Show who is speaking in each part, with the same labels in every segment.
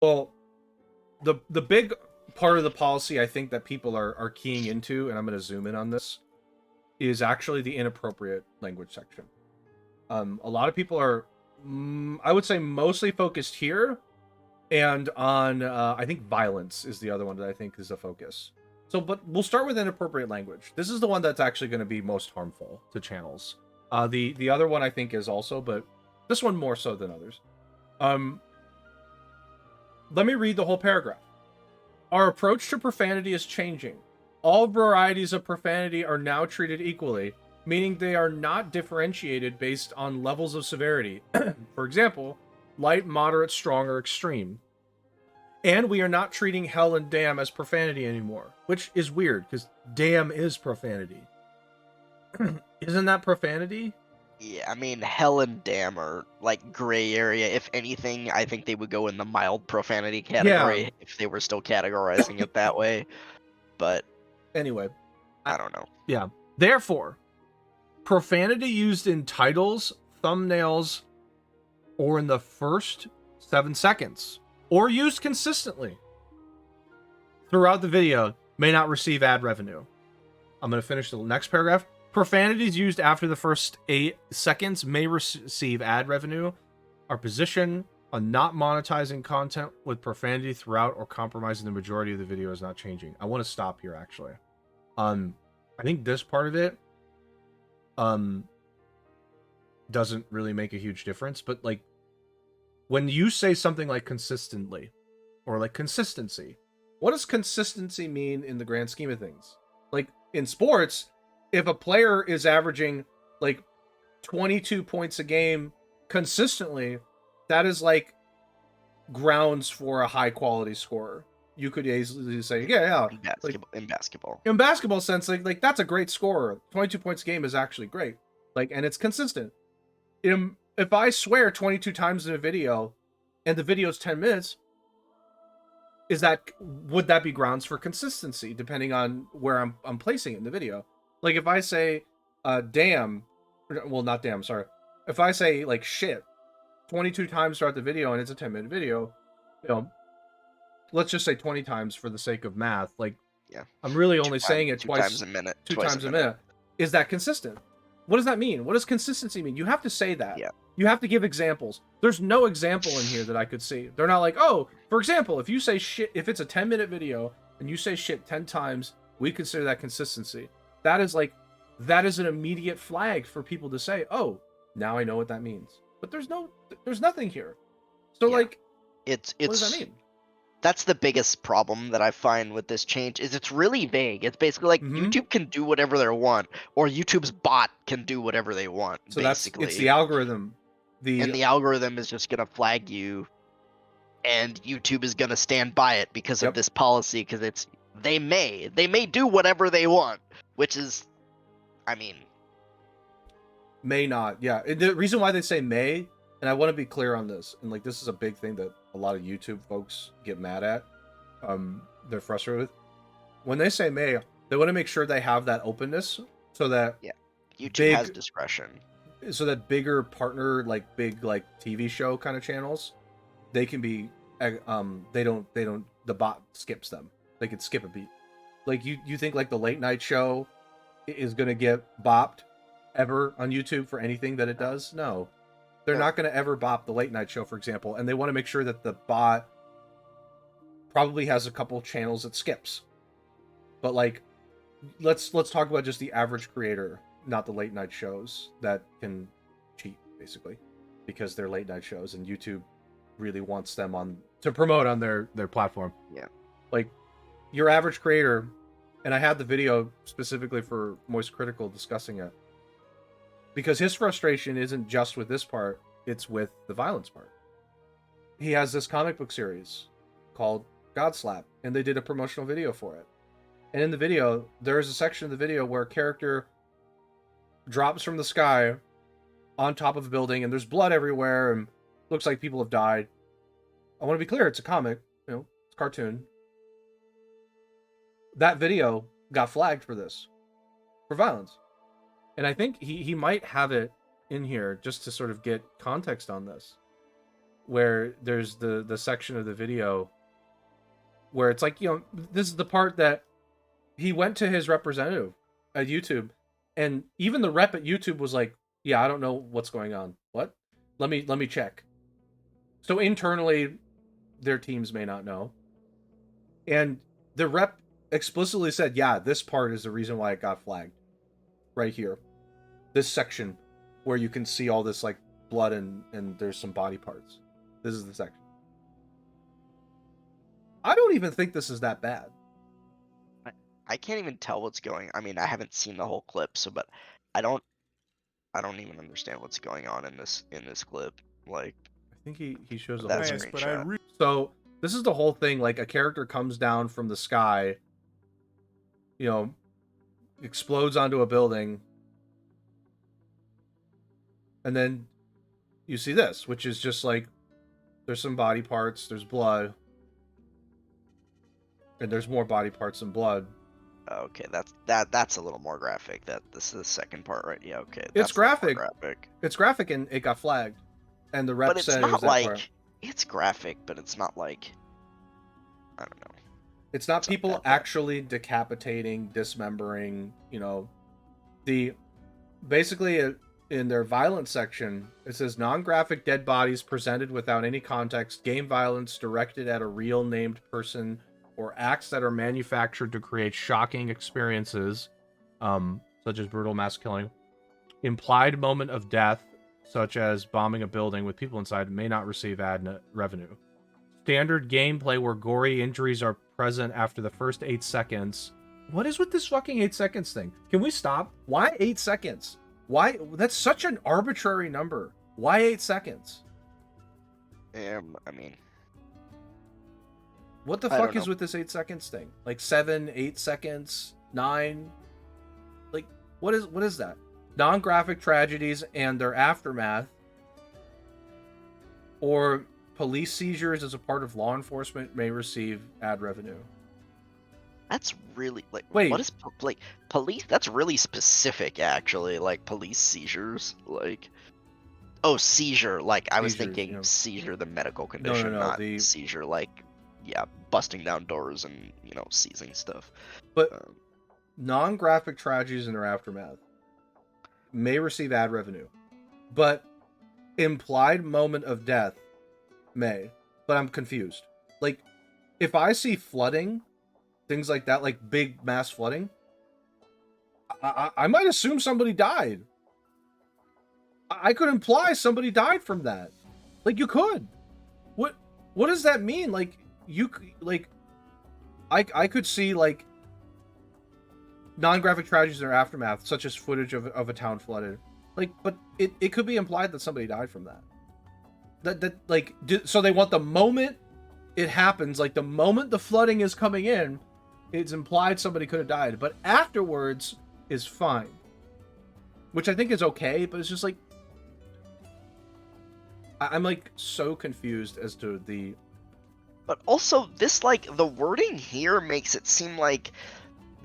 Speaker 1: Well, the big part of the policy I think that people are keying into, and I'm going to zoom in on this, is actually the inappropriate language section. A lot of people are, I would say, mostly focused here, and on I think violence is the other one that I think is a focus. So, but we'll start with inappropriate language. This is the one that's actually going to be most harmful to channels. The other one I think is also, but this one more so than others. Let me read the whole paragraph. Our approach to profanity is changing. All varieties of profanity are now treated equally, meaning they are not differentiated based on levels of severity. For example, light, moderate, strong, or extreme. And we are not treating hell and damn as profanity anymore, which is weird because damn is profanity. Isn't that profanity?
Speaker 2: Yeah, I mean, hell and damn are like gray area. If anything, I think they would go in the mild profanity
Speaker 1: Yeah.
Speaker 2: category if they were still categorizing it that way. But
Speaker 1: Anyway,
Speaker 2: I don't know.
Speaker 1: yeah. Therefore, profanity used in titles, thumbnails, or in the first 7 seconds, or used consistently throughout the video, may not receive ad revenue. I'm going to finish the next paragraph. Profanities used after the first 8 seconds may receive ad revenue. Our position on not monetizing content with profanity throughout or compromising the majority of the video is not changing. I want to stop here, actually. I think this part of it doesn't really make a huge difference, but like when you say something like consistently or like consistency, what does consistency mean in the grand scheme of things? Like in sports, if a player is averaging like 22 points a game consistently, that is like grounds for a high quality scorer. You could easily say, yeah.
Speaker 2: In basketball.
Speaker 1: In basketball sense, like that's a great scorer. 22 points a game is actually great. Like, and it's consistent. If I swear 22 times in a video and the video's 10 minutes, would that be grounds for consistency depending on where I'm placing it in the video? Like if I say damn, well not damn, sorry. If I say like shit 22 times throughout the video and it's a 10-minute video, let's just say 20 times for the sake of math. Like,
Speaker 2: yeah,
Speaker 1: I'm really only saying it
Speaker 2: two times a minute.
Speaker 1: Two times a minute. Is that consistent? What does that mean? What does consistency mean? You have to say that.
Speaker 2: Yeah.
Speaker 1: You have to give examples. There's no example in here that I could see. They're not like, oh, for example, if you say shit, if it's a 10-minute video and you say shit 10 times, we consider that consistency. That is an immediate flag for people to say, oh, now I know what that means. But there's nothing here. So what does that mean?
Speaker 2: That's the biggest problem that I find with this change is it's really vague. It's basically like YouTube can do whatever they want, or YouTube's bot can do whatever they want.
Speaker 1: So
Speaker 2: basically,
Speaker 1: it's the algorithm.
Speaker 2: And the algorithm is just gonna flag you, and YouTube is gonna stand by it because of this policy. Because they may do whatever they want, which is, I mean,
Speaker 1: may not. Yeah, the reason why they say may. And I want to be clear on this, and like this is a big thing that a lot of YouTube folks get mad at. They're frustrated with. When they say may, they want to make sure they have that openness so that
Speaker 2: YouTube has discretion.
Speaker 1: So that bigger partner, like big like TV show kind of channels, they can be they don't the bot skips them. They could skip a beat. Like you think like the late night show is gonna get bopped ever on YouTube for anything that it does? No. They're not going to ever bop the late night show, for example, and they want to make sure that the bot probably has a couple channels it skips. But like, let's talk about just the average creator, not the late night shows that can cheat basically, because they're late night shows and YouTube really wants them to promote on their platform.
Speaker 2: Yeah,
Speaker 1: like your average creator, and I had the video specifically for Moist Critical discussing it. Because his frustration isn't just with this part, it's with the violence part. He has this comic book series called Godslap, and they did a promotional video for it. And in the video, there's a section of the video where a character drops from the sky on top of a building, and there's blood everywhere, and looks like people have died. I want to be clear, it's a comic, it's a cartoon. That video got flagged for this, for violence. And I think he might have it in here just to sort of get context on this. where there's the section of the video where it's like, this is the part that he went to his representative at YouTube, and even the rep at YouTube was like, yeah, I don't know what's going on. What? Let me check. So internally, their teams may not know. And the rep explicitly said, yeah, this part is the reason why it got flagged. Right here. This section where you can see all this like blood and there's some body parts. This is the section. I don't even think this is that bad.
Speaker 2: I can't even tell what's going. I mean, I haven't seen the whole clip, but I don't even understand what's going on in this clip. Like,
Speaker 1: I think he shows a
Speaker 2: that
Speaker 1: whole
Speaker 2: screenshot.
Speaker 1: So this is the whole thing. Like, a character comes down from the sky, explodes onto a building, and then you see this, which is just like, there's some body parts, there's blood, and there's more body parts and blood.
Speaker 2: Okay, that's a little more graphic. This is the second part, right? Yeah, okay.
Speaker 1: It's graphic. It's graphic, and it got flagged. And the rep said it was that part.
Speaker 2: It's graphic, but it's not like, I don't know.
Speaker 1: It's not people actually decapitating, dismembering. Basically in their violence section, it says non-graphic dead bodies presented without any context, game violence directed at a real named person, or acts that are manufactured to create shocking experiences, such as brutal mass killing. Implied moment of death, such as bombing a building with people inside, may not receive ad revenue. Standard gameplay where gory injuries are present after the first 8 seconds. What is with this fucking 8 seconds thing? Can we stop? Why 8 seconds? Why? That's such an arbitrary number. Why 8 seconds?
Speaker 2: I mean,
Speaker 1: what the fuck is with this 8 seconds thing? Like 7, 8 seconds, 9? Like, what is that? Non-graphic tragedies and their aftermath, or police seizures as a part of law enforcement may receive ad revenue.
Speaker 2: That's really like,
Speaker 1: wait,
Speaker 2: what is like police? That's really specific, actually. Like police seizures, like, oh, seizure. Like I was thinking seizure, the medical condition, not the seizure, like, yeah, busting down doors and seizing stuff.
Speaker 1: But non-graphic tragedies and their aftermath may receive ad revenue, but implied moment of death may. But I'm confused. Like, if I see flooding, things like that, like big mass flooding, I might assume somebody died. I could imply somebody died from that. Like, you could. What does that mean? Like, I could see like non-graphic tragedies in their aftermath, such as footage of a town flooded. Like, but it could be implied that somebody died from that. So they want the moment it happens, like the moment the flooding is coming in, it's implied somebody could have died, but afterwards is fine. Which I think is okay, but it's just like, I'm like so confused as to the...
Speaker 2: But also, this, like, the wording here makes it seem like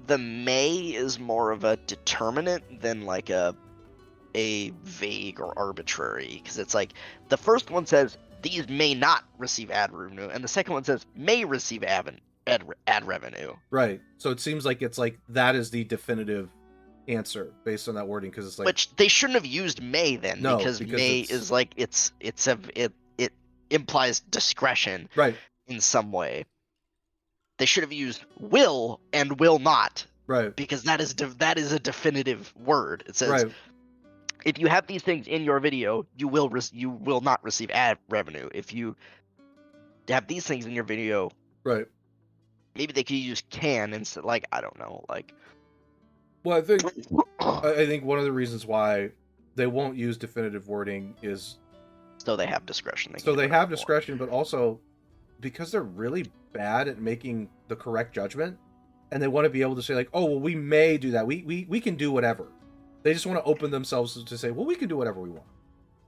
Speaker 2: the may is more of a determinant than like a vague or arbitrary, because it's like the first one says these may not receive ad revenue, and the second one says may receive ad revenue.
Speaker 1: Right. So it seems like it's like that is the definitive answer based on that wording, because it's like,
Speaker 2: which they shouldn't have used may then, no, because may is like it implies discretion,
Speaker 1: right,
Speaker 2: in some way. They should have used will and will not,
Speaker 1: right,
Speaker 2: because that is a definitive word. It says,
Speaker 1: right,
Speaker 2: if you have these things in your video, you will not receive ad revenue. If you have these things in your video,
Speaker 1: right.
Speaker 2: Maybe they could use can instead. Like, I don't know. Like,
Speaker 1: well, I think one of the reasons why they won't use definitive wording is
Speaker 2: so they have discretion.
Speaker 1: They have discretion, but also because they're really bad at making the correct judgment, and they want to be able to say like, oh, well, we may do that. We can do whatever. They just want to open themselves to say, well, we can do whatever we want.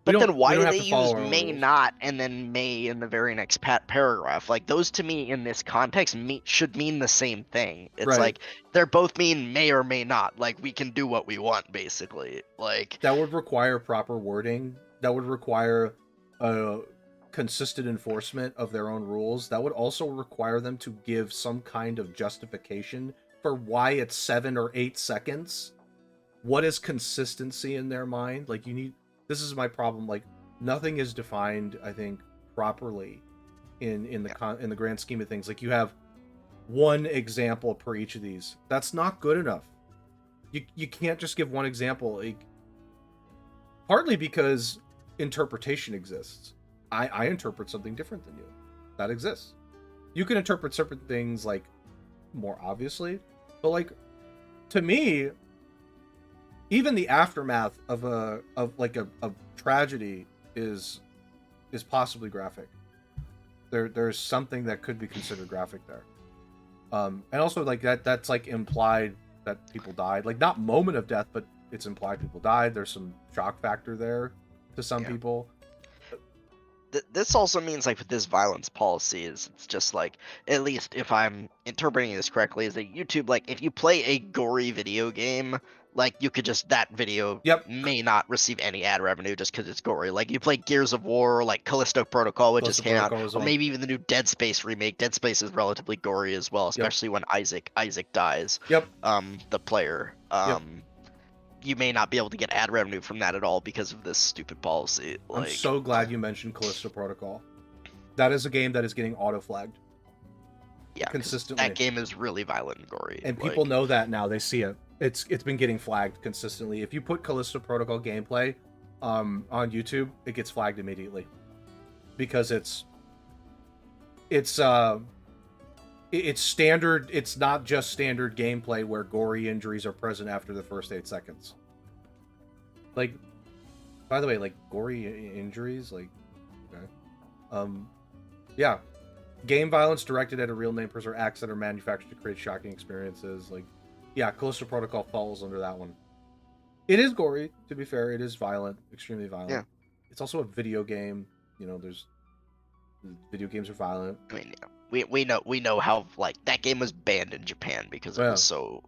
Speaker 2: But then why do they use may not and then may in the very next paragraph? Like, those to me in this context should mean the same thing. It's right. Like they're both mean may or may not. Like, we can do what we want, basically. Like,
Speaker 1: that would require proper wording. That would require consistent enforcement of their own rules, that would also require them to give some kind of justification for why it's 7 or 8 seconds. What is consistency in their mind? Like, this is my problem. Like, nothing is defined, I think, properly in the grand scheme of things. Like, you have one example per each of these. That's not good enough. You can't just give one example. Like, partly because interpretation exists. I interpret something different than you. That exists. You can interpret certain things like more obviously, but like, to me, even the aftermath of a tragedy is possibly graphic. There's something that could be considered graphic there. And also like that's like implied that people died. Like, not moment of death, but it's implied people died. There's some shock factor there to some people.
Speaker 2: This also means, like, with this violence policy, it's just like, at least if I'm interpreting this correctly, is that YouTube, like, if you play a gory video game, like, you could just, that video may not receive any ad revenue just because it's gory. Like, you play Gears of War, or like Callisto Protocol, which just came out, or maybe even the new Dead Space remake. Dead Space is relatively gory as well, especially when Isaac dies. The player. You may not be able to get ad revenue from that at all because of this stupid policy. Like,
Speaker 1: I'm so glad you mentioned Callisto Protocol. That is a game that is getting auto-flagged.
Speaker 2: Yeah,
Speaker 1: consistently.
Speaker 2: That game is really violent and gory.
Speaker 1: And people know that now. They see it. It's been getting flagged consistently. If you put Callisto Protocol gameplay on YouTube, it gets flagged immediately. Because it's standard. It's not just standard gameplay where gory injuries are present after the first 8 seconds. Like, by the way, like, gory injuries, like, okay. Yeah. Game violence directed at a real name person or acts that are manufactured to create shocking experiences. Like, yeah, Callisto Protocol falls under that one. It is gory, to be fair. It is violent, extremely violent.
Speaker 2: Yeah.
Speaker 1: It's also a video game. You know, video games are violent.
Speaker 2: I mean, yeah. We know how, like, that game was banned in Japan because it was so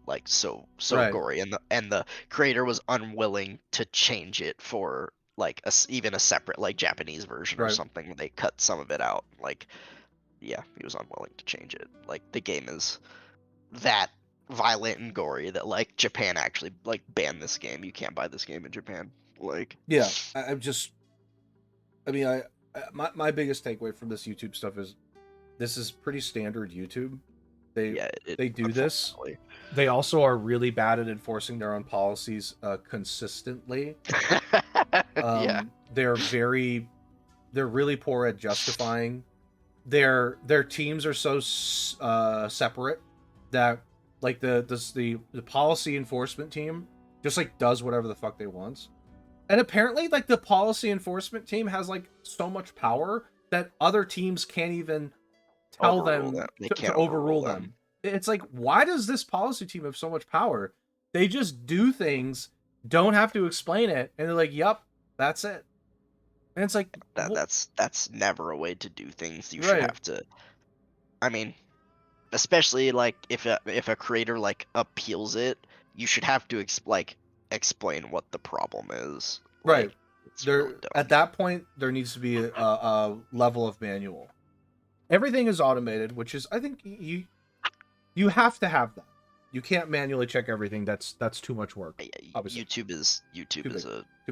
Speaker 2: gory, and the creator was unwilling to change it for like even a separate like Japanese version or something. They cut some of it out. Like, yeah, he was unwilling to change it. Like, the game is that violent and gory that like Japan actually like banned this game. You can't buy this game in Japan. Like,
Speaker 1: yeah, my biggest takeaway from this YouTube stuff is this is pretty standard YouTube. They do this. They also are really bad at enforcing their own policies consistently. They're really poor at justifying. Their teams are so separate that like the policy enforcement team just like does whatever the fuck they want. And apparently like the policy enforcement team has like so much power that other teams can't even tell them to overrule them. It's like, why does this policy team have so much power? They just do things, don't have to explain it, and they're like, "Yup, that's it." And it's like
Speaker 2: that's never a way to do things. You should have to. I mean, especially like if a creator like appeals it, you should have to explain what the problem is.
Speaker 1: Right. Really at that point, there needs to be a level of manual. Everything is automated, which is, I think, you have to have that. You can't manually check everything. That's too much work. Obviously. YouTube is too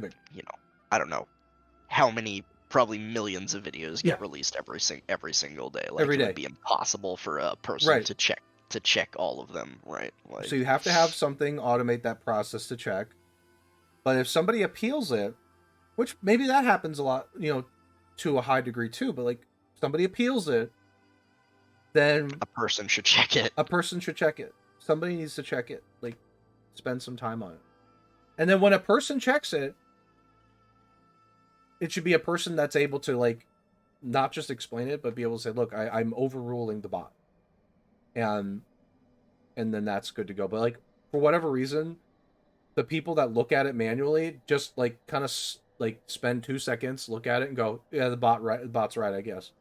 Speaker 1: big.
Speaker 2: You know, I don't know how many, probably millions of videos get released every single day. Like,
Speaker 1: every day.
Speaker 2: It would be impossible for a person to check all of them, right? Like,
Speaker 1: so you have to have something automate that process to check. But if somebody appeals it, which maybe that happens a lot, you know, to a high degree too, but like somebody appeals it, then
Speaker 2: a person should check it.
Speaker 1: Somebody needs to check it, like spend some time on it. And then when a person checks it, it should be a person that's able to like not just explain it, but be able to say, look, I'm overruling the bot. And then that's good to go. But like, for whatever reason, the people that look at it manually just like kind of like spend 2 seconds, look at it and go, yeah, the bot's right, I guess.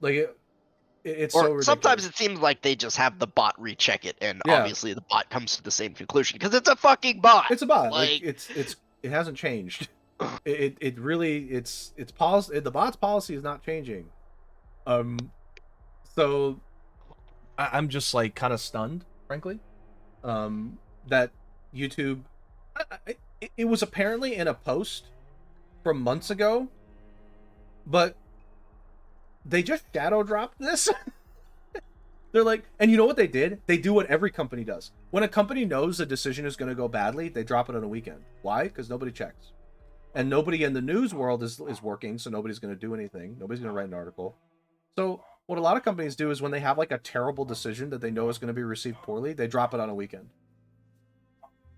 Speaker 1: Like it's so ridiculous.
Speaker 2: Sometimes it seems like they just have the bot recheck it, and obviously the bot comes to the same conclusion because it's a fucking bot.
Speaker 1: It's a bot. Like it hasn't changed. It really it's policy. The bot's policy is not changing. So I'm just like kind of stunned, frankly. That YouTube, it was apparently in a post from months ago, but they just shadow dropped this. They're like, and you know what they did? They do what every company does. When a company knows a decision is going to go badly, they drop it on a weekend. Why? Because nobody checks. And nobody in the news world is working, so nobody's going to do anything. Nobody's going to write an article. So what a lot of companies do is when they have like a terrible decision that they know is going to be received poorly, they drop it on a weekend.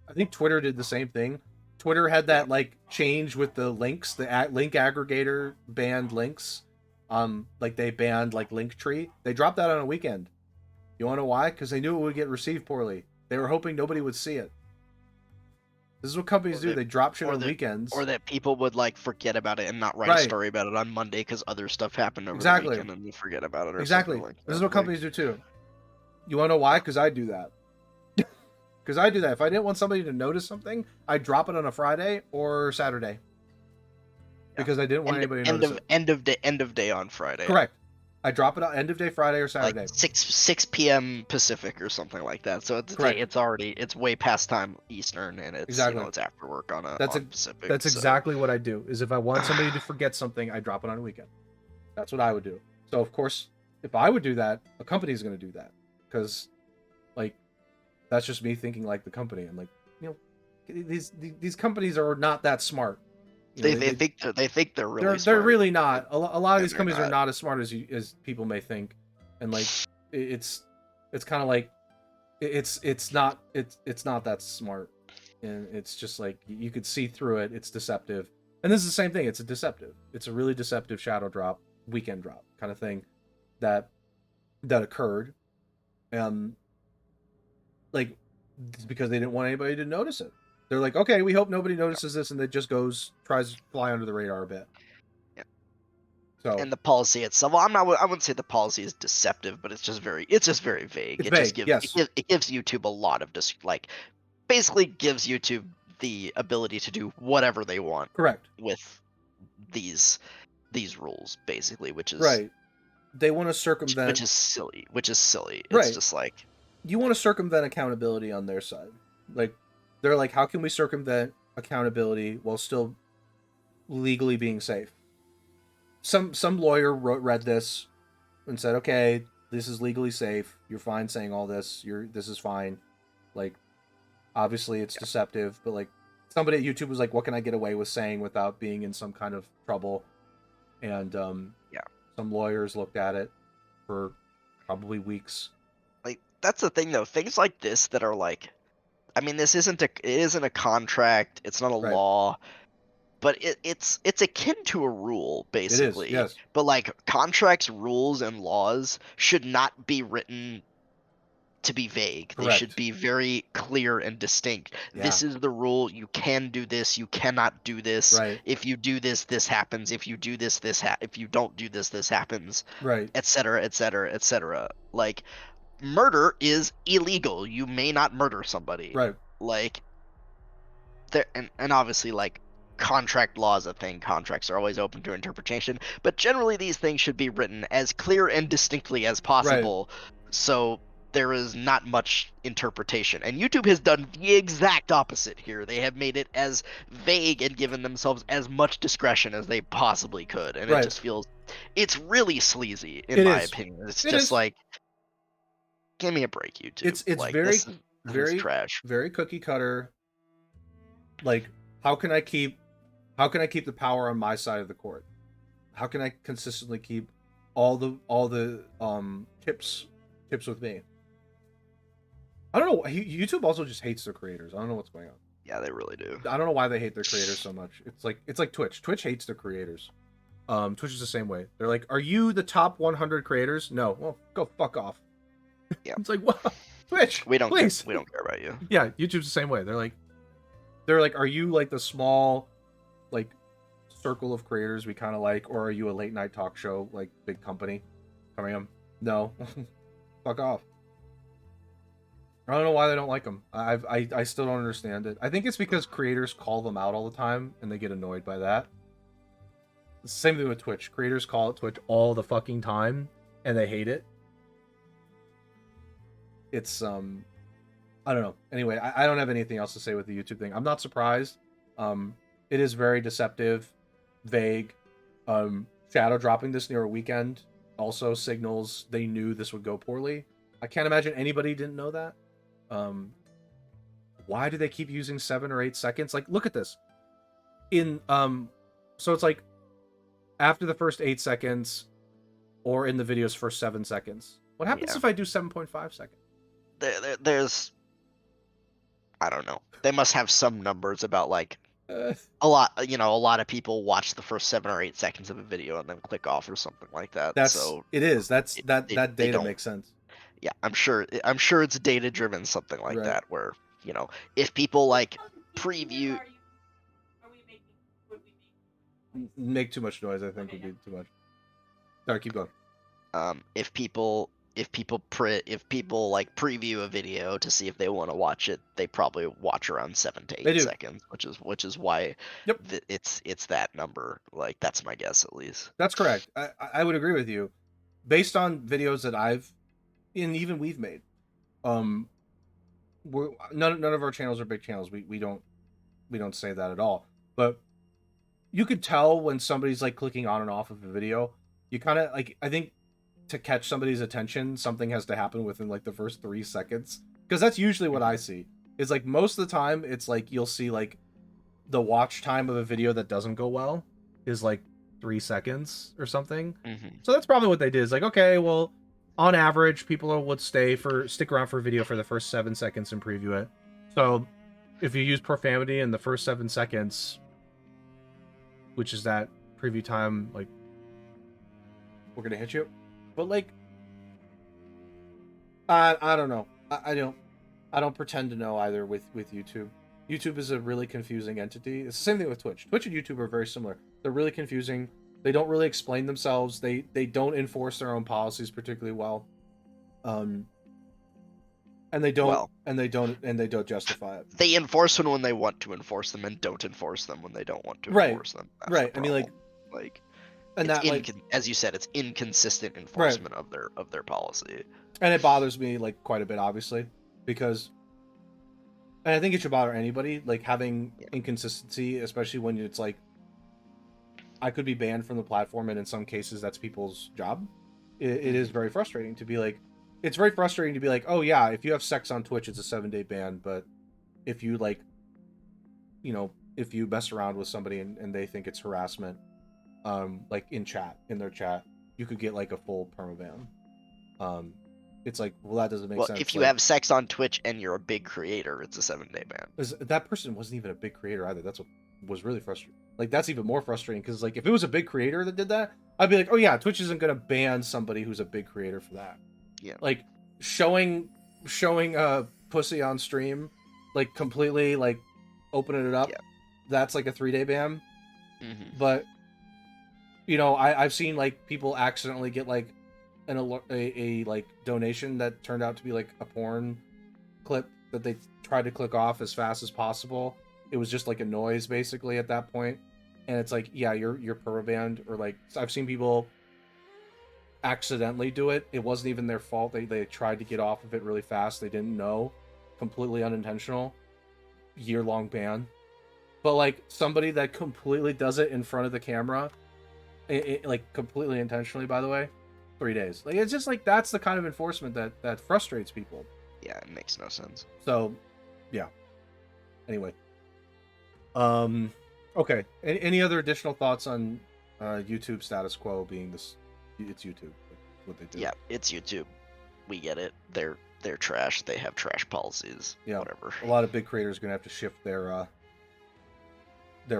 Speaker 1: I think Twitter did the same thing. Twitter had that like change with the links, the link aggregator banned links. Like they banned like Linktree. They dropped that on a weekend. You want to know why? Because they knew it would get received poorly. They were hoping nobody would see it. This is what companies do. They drop shit on weekends.
Speaker 2: Or that people would like forget about it and not write a story about it on Monday because other stuff happened over the weekend and you forget about it. Or
Speaker 1: exactly.
Speaker 2: Like
Speaker 1: this is what companies do too. You want to know why? Because I do that. Because I do that. If I didn't want somebody to notice something, I'd drop it on a Friday or Saturday. Because I didn't want anybody to notice it.
Speaker 2: End of day on Friday.
Speaker 1: Correct. I drop it on end of day Friday or Saturday.
Speaker 2: Like 6 p.m. Pacific or something like that. So it's way past time Eastern and it's it's after work on Pacific.
Speaker 1: That's exactly what I do. Is if I want somebody to forget something, I drop it on a weekend. That's what I would do. So of course, if I would do that, a company is going to do that because, like, that's just me thinking like the company. I'm like, these companies are not that smart.
Speaker 2: They think they're really smart.
Speaker 1: They're really not. A lot of these companies are not as smart as people may think, and like it's kind of like it's not that smart, and it's just like you could see through it. It's deceptive, and this is the same thing. It's a really deceptive shadow drop, weekend drop kind of thing that occurred, like it's because they didn't want anybody to notice it. They're like, okay, we hope nobody notices this, and it just tries to fly under the radar a bit.
Speaker 2: Yeah.
Speaker 1: So
Speaker 2: and the policy itself, well, I wouldn't say the policy is deceptive, but it's just very vague. It gives YouTube a lot of basically gives YouTube the ability to do whatever they want.
Speaker 1: Correct.
Speaker 2: With these rules, basically, which is
Speaker 1: right. They want to circumvent,
Speaker 2: which is silly.
Speaker 1: Right.
Speaker 2: It's just like
Speaker 1: you want to circumvent accountability on their side, like. They're like, how can we circumvent accountability while still legally being safe? Some lawyer read this and said, okay, this is legally safe. You're fine saying all this. This is fine. Like, obviously it's deceptive, but like somebody at YouTube was like, what can I get away with saying without being in some kind of trouble? And some lawyers looked at it for probably weeks.
Speaker 2: Like, that's the thing though. Things like this that are like, I mean, it isn't a contract. It's not a law, but it's akin to a rule, basically.
Speaker 1: It is, yes.
Speaker 2: But like contracts, rules, and laws should not be written to be vague.
Speaker 1: Correct.
Speaker 2: They should be very clear and distinct. Yeah. This is the rule. You can do this. You cannot do this.
Speaker 1: Right.
Speaker 2: If you do this, this happens. If you do this, if you don't do this, this happens.
Speaker 1: Right.
Speaker 2: Etc. Etc. Etc. Like. Murder is illegal. You may not murder somebody.
Speaker 1: Right.
Speaker 2: Like, there and obviously, like, contract law is a thing. Contracts are always open to interpretation, but generally these things should be written as clear and distinctly as possible, so there is not much interpretation. And YouTube has done the exact opposite here. They have made it as vague and given themselves as much discretion as they possibly could, and it just feels it's really sleazy in my opinion. It's just like. Give me a break, YouTube.
Speaker 1: It's like, very
Speaker 2: trash.
Speaker 1: Very cookie cutter. Like, how can I keep the power on my side of the court? How can I consistently keep all the tips with me? I don't know. YouTube also just hates their creators. I don't know what's going on.
Speaker 2: Yeah, they really do.
Speaker 1: I don't know why they hate their creators so much. It's like Twitch. Twitch hates their creators. Twitch is the same way. They're like, "Are you the top 100 creators?" No. Well, go fuck off.
Speaker 2: Yeah.
Speaker 1: It's like, what? Twitch,
Speaker 2: we don't
Speaker 1: please.
Speaker 2: We don't care about you.
Speaker 1: Yeah, YouTube's the same way. They're like, are you like the small, like, circle of creators we kind of like, or are you a late night talk show like big company coming on? No, fuck off. I don't know why they don't like them. I still don't understand it. I think it's because creators call them out all the time and they get annoyed by that. Same thing with Twitch. Creators call it Twitch all the fucking time and they hate it. It's I don't know. Anyway, I don't have anything else to say with the YouTube thing. I'm not surprised. It is very deceptive, vague. Shadow dropping this near a weekend also signals they knew this would go poorly. I can't imagine anybody didn't know that. Why do they keep using 7 or 8 seconds? Like, look at this. So it's like after the first 8 seconds, or in the video's first 7 seconds. What happens if I do 7.5 seconds?
Speaker 2: There's, I don't know. They must have some numbers about like a lot. A lot of people watch the first 7 or 8 seconds of a video and then click off or something like that.
Speaker 1: That data
Speaker 2: don't
Speaker 1: makes sense.
Speaker 2: Yeah, I'm sure it's data driven, something like that, where if people like preview.
Speaker 1: Make too much noise, I think would be too much. Sorry, keep going.
Speaker 2: If people like preview a video to see if they want to watch it, they probably watch around 7 to 8 seconds, which is why it's that number. Like, that's my guess, at least.
Speaker 1: That's correct. I would agree with you, based on videos that we've made. None of our channels are big channels. We don't say that at all. But you could tell when somebody's like clicking on and off of a video. You kind of like, I think, to catch somebody's attention, something has to happen within like the first 3 seconds, because that's usually what I see. Is like most of the time it's like you'll see like the watch time of a video that doesn't go well is like 3 seconds or something. So that's probably what they did. Is like, okay, well, on average, people would stick around for a video for the first 7 seconds and preview it. So if you use profanity in the first 7 seconds, which is that preview time, like, we're gonna hit you. But like, I don't know. I don't pretend to know either with YouTube. YouTube is a really confusing entity. It's the same thing with Twitch. Twitch and YouTube are very similar. They're really confusing. They don't really explain themselves. They don't enforce their own policies particularly well. And they don't justify it.
Speaker 2: They enforce them when they want to enforce them, and don't enforce them when they don't want to enforce them. That's
Speaker 1: right. I mean, like, and that,
Speaker 2: as you said, it's inconsistent enforcement of their policy.
Speaker 1: And it bothers me like quite a bit, obviously, because, and I think it should bother anybody, like having inconsistency, especially when it's like, I could be banned from the platform, and in some cases that's people's job. It is very frustrating to be like, it's very frustrating to be like, oh yeah, if you have sex on Twitch, it's a 7-day ban, but if you like, if you mess around with somebody and they think it's harassment, like in their chat, you could get like a full permaban. It's like, well, that doesn't make sense.
Speaker 2: If you have sex on Twitch and you're a big creator, it's a 7-day ban.
Speaker 1: That person wasn't even a big creator either. That's what was really frustrating. Like, that's even more frustrating, because like, if it was a big creator that did that, I'd be like, oh yeah, Twitch isn't gonna ban somebody who's a big creator for that.
Speaker 2: Yeah.
Speaker 1: Like, showing pussy on stream, like completely like opening it up, that's like a 3-day ban. But I've seen like people accidentally get like a like donation that turned out to be like a porn clip that they tried to click off as fast as possible. It was just like a noise basically at that point, and it's like, yeah, you're permabanned. Or like, I've seen people accidentally do it. It wasn't even their fault. They tried to get off of it really fast. They didn't know. Completely unintentional. Year-long ban. But like, somebody that completely does it in front of the camera, like completely intentionally, by the way, 3 days. Like, it's just like, that's the kind of enforcement that frustrates people.
Speaker 2: Yeah, it makes no sense.
Speaker 1: So, yeah. Anyway. Okay. Any other additional thoughts on YouTube status quo being this? It's YouTube. What they do.
Speaker 2: Yeah, it's YouTube. We get it. They're trash. They have trash policies.
Speaker 1: Yeah.
Speaker 2: Whatever.
Speaker 1: A lot of big creators are gonna have to shift their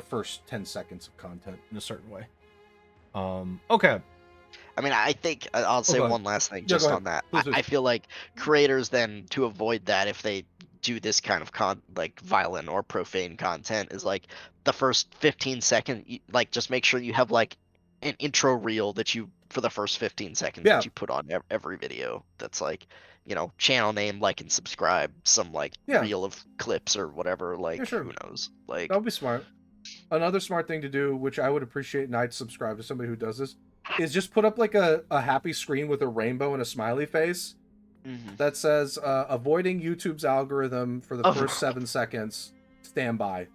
Speaker 1: first 10 seconds of content in a certain way. Okay.
Speaker 2: I mean, I think I'll say one last thing just on that. I feel like creators then, to avoid that, if they do this kind of like violent or profane content, is like the first 15 seconds, like, just make sure you have like an intro reel that you for the first 15 seconds
Speaker 1: Yeah.
Speaker 2: that you put on every video. That's like, channel name, like and subscribe, some like
Speaker 1: Yeah.
Speaker 2: reel of clips or whatever. Like,
Speaker 1: Yeah, sure.
Speaker 2: who knows? Like,
Speaker 1: that would be smart. Another smart thing to do, which I would appreciate, and I'd subscribe to somebody who does this, is just put up like a happy screen with a rainbow and a smiley face that says, avoiding YouTube's algorithm for the first 7 seconds, stand by.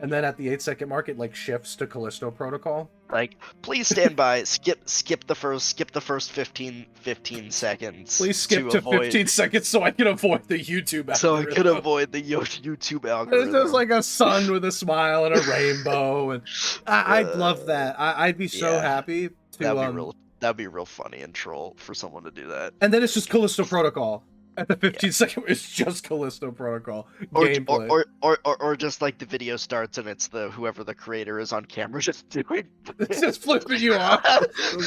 Speaker 1: And then at the 8-second mark, it like shifts to Callisto Protocol.
Speaker 2: Like, please stand by. skip the first 15 seconds.
Speaker 1: Please skip to 15 seconds so I can avoid the YouTube algorithm.
Speaker 2: So I can avoid the YouTube algorithm.
Speaker 1: There's like a sun with a smile and a rainbow, and I'd love that. I'd be so happy to.
Speaker 2: That'd be real funny and troll for someone to do that.
Speaker 1: And then it's just Callisto Protocol. At the 15-second, it's just Callisto Protocol gameplay.
Speaker 2: Or just like the video starts and it's whoever the creator is on camera just doing.
Speaker 1: It's just flipping you off.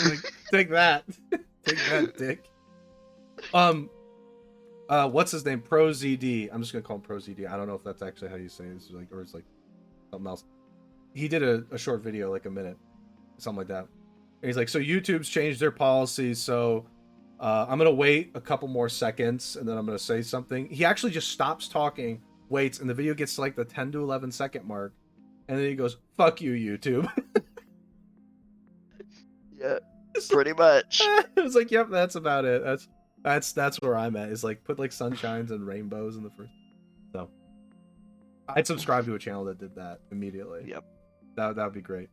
Speaker 1: Like, take that, take that, dick. What's his name? ProZD. I'm just gonna call him ProZD. I don't know if that's actually how you say it. It's like, or it's like something else. He did a short video, like a minute, something like that. And he's like, so YouTube's changed their policies, so I'm gonna wait a couple more seconds, and then I'm gonna say something. He actually just stops talking, waits, and the video gets to like the 10 to 11 second mark, and then he goes, "Fuck you, YouTube."
Speaker 2: Yeah, pretty much.
Speaker 1: It was like, yep, that's about it. That's where I'm at. Is like put like sunshines and rainbows in the first. So I'd subscribe to a channel that did that immediately.
Speaker 2: Yep,
Speaker 1: that would be great.